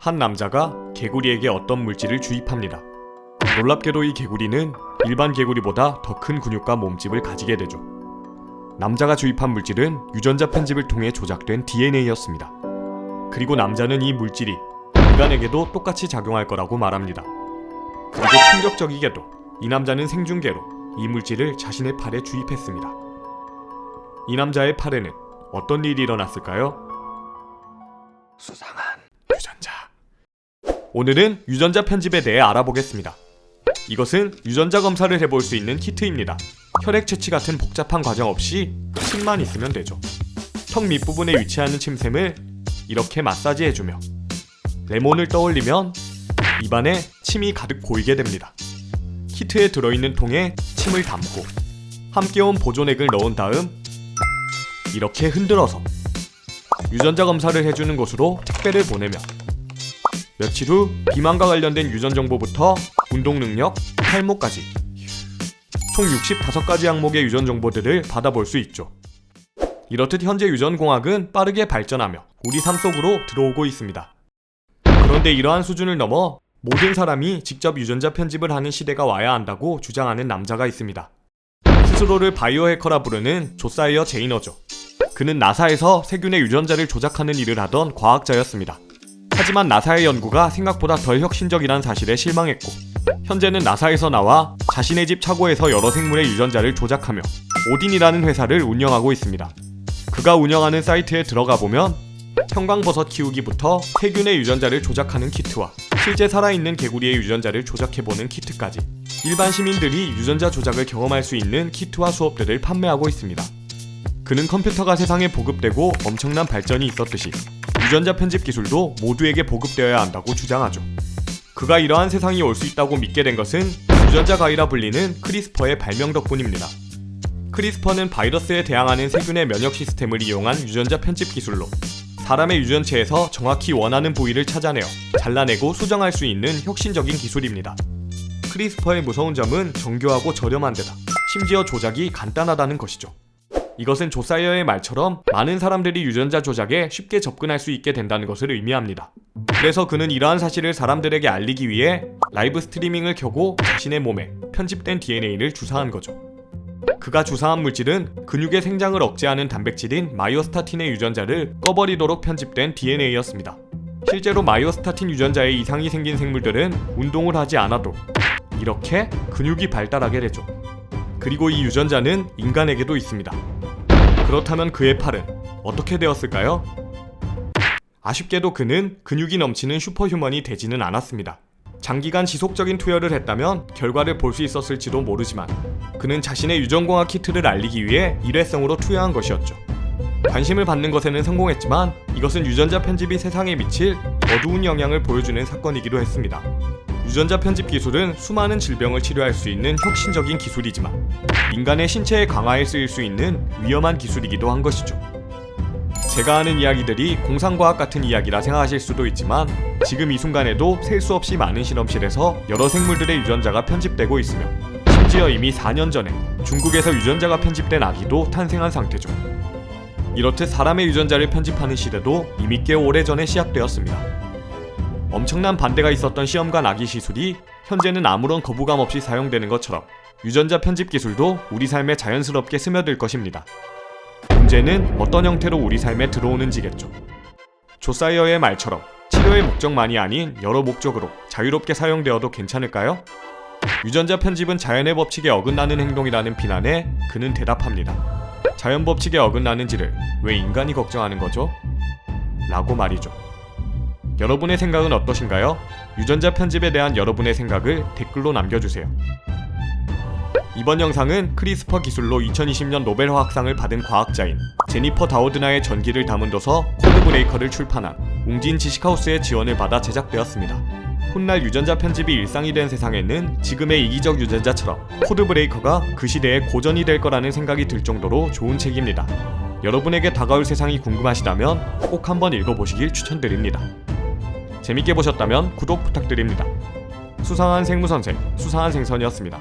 한 남자가 개구리에게 어떤 물질을 주입합니다. 놀랍게도 이 개구리는 일반 개구리보다 더 큰 근육과 몸집을 가지게 되죠. 남자가 주입한 물질은 유전자 편집을 통해 조작된 DNA였습니다. 그리고 남자는 이 물질이 인간에게도 똑같이 작용할 거라고 말합니다. 그리고 충격적이게도 이 남자는 생중계로 이 물질을 자신의 팔에 주입했습니다. 이 남자의 팔에는 어떤 일이 일어났을까요? 수상한 유전자. 오늘은 유전자 편집에 대해 알아보겠습니다. 이것은 유전자 검사를 해볼 수 있는 키트입니다. 혈액 채취 같은 복잡한 과정 없이 침만 있으면 되죠. 턱 밑부분에 위치하는 침샘을 이렇게 마사지해주며 레몬을 떠올리면 입안에 침이 가득 고이게 됩니다. 키트에 들어있는 통에 침을 담고 함께 온 보존액을 넣은 다음 이렇게 흔들어서 유전자 검사를 해주는 곳으로 택배를 보내며 며칠 후 비만과 관련된 유전 정보부터 운동 능력, 탈모까지 총 65가지 항목의 유전 정보들을 받아볼 수 있죠. 이렇듯 현재 유전공학은 빠르게 발전하며 우리 삶 속으로 들어오고 있습니다. 그런데 이러한 수준을 넘어 모든 사람이 직접 유전자 편집을 하는 시대가 와야 한다고 주장하는 남자가 있습니다. 스스로를 바이오 해커라 부르는 조사이어 제이너죠. 그는 나사에서 세균의 유전자를 조작하는 일을 하던 과학자였습니다. 하지만 나사의 연구가 생각보다 덜 혁신적이란 사실에 실망했고 현재는 나사에서 나와 자신의 집 차고에서 여러 생물의 유전자를 조작하며 오딘이라는 회사를 운영하고 있습니다. 그가 운영하는 사이트에 들어가 보면 형광버섯 키우기부터 세균의 유전자를 조작하는 키트와 실제 살아있는 개구리의 유전자를 조작해보는 키트까지 일반 시민들이 유전자 조작을 경험할 수 있는 키트와 수업들을 판매하고 있습니다. 그는 컴퓨터가 세상에 보급되고 엄청난 발전이 있었듯이 유전자 편집 기술도 모두에게 보급되어야 한다고 주장하죠. 그가 이러한 세상이 올 수 있다고 믿게 된 것은 유전자 가위라 불리는 크리스퍼의 발명 덕분입니다. 크리스퍼는 바이러스에 대항하는 세균의 면역 시스템을 이용한 유전자 편집 기술로 사람의 유전체에서 정확히 원하는 부위를 찾아내어 잘라내고 수정할 수 있는 혁신적인 기술입니다. 크리스퍼의 무서운 점은 정교하고 저렴한 데다 심지어 조작이 간단하다는 것이죠. 이것은 조사이어의 말처럼 많은 사람들이 유전자 조작에 쉽게 접근할 수 있게 된다는 것을 의미합니다. 그래서 그는 이러한 사실을 사람들에게 알리기 위해 라이브 스트리밍을 켜고 자신의 몸에 편집된 DNA를 주사한 거죠. 그가 주사한 물질은 근육의 생장을 억제하는 단백질인 마이오스타틴의 유전자를 꺼버리도록 편집된 DNA였습니다. 실제로 마이오스타틴 유전자에 이상이 생긴 생물들은 운동을 하지 않아도 이렇게 근육이 발달하게 되죠. 그리고 이 유전자는 인간에게도 있습니다. 그렇다면 그의 팔은 어떻게 되었을까요? 아쉽게도 그는 근육이 넘치는 슈퍼휴먼이 되지는 않았습니다. 장기간 지속적인 투여를 했다면 결과를 볼 수 있었을지도 모르지만 그는 자신의 유전공학 키트를 알리기 위해 일회성으로 투여한 것이었죠. 관심을 받는 것에는 성공했지만 이것은 유전자 편집이 세상에 미칠 어두운 영향을 보여주는 사건이기도 했습니다. 유전자 편집 기술은 수많은 질병을 치료할 수 있는 혁신적인 기술이지만 인간의 신체의 강화에 쓰일 수 있는 위험한 기술이기도 한 것이죠. 제가 하는 이야기들이 공상과학 같은 이야기라 생각하실 수도 있지만 지금 이 순간에도 셀 수 없이 많은 실험실에서 여러 생물들의 유전자가 편집되고 있으며 심지어 이미 4년 전에 중국에서 유전자가 편집된 아기도 탄생한 상태죠. 이렇듯 사람의 유전자를 편집하는 시대도 이미 꽤 오래전에 시작되었습니다. 엄청난 반대가 있었던 시험관 아기 시술이 현재는 아무런 거부감 없이 사용되는 것처럼 유전자 편집 기술도 우리 삶에 자연스럽게 스며들 것입니다. 문제는 어떤 형태로 우리 삶에 들어오는지겠죠. 조사이어의 말처럼 치료의 목적만이 아닌 여러 목적으로 자유롭게 사용되어도 괜찮을까요? 유전자 편집은 자연의 법칙에 어긋나는 행동이라는 비난에 그는 대답합니다. 자연 법칙에 어긋나는지를 왜 인간이 걱정하는 거죠? 라고 말이죠. 여러분의 생각은 어떠신가요? 유전자 편집에 대한 여러분의 생각을 댓글로 남겨주세요. 이번 영상은 크리스퍼 기술로 2020년 노벨 화학상을 받은 과학자인 제니퍼 다우드나의 전기를 담은 도서 코드브레이커를 출판한 웅진 지식하우스의 지원을 받아 제작되었습니다. 훗날 유전자 편집이 일상이 된 세상에는 지금의 이기적 유전자처럼 코드브레이커가 그 시대의 고전이 될 거라는 생각이 들 정도로 좋은 책입니다. 여러분에게 다가올 세상이 궁금하시다면 꼭 한번 읽어보시길 추천드립니다. 재밌게 보셨다면 구독 부탁드립니다. 수상한 생무선생, 수상한 생선이었습니다.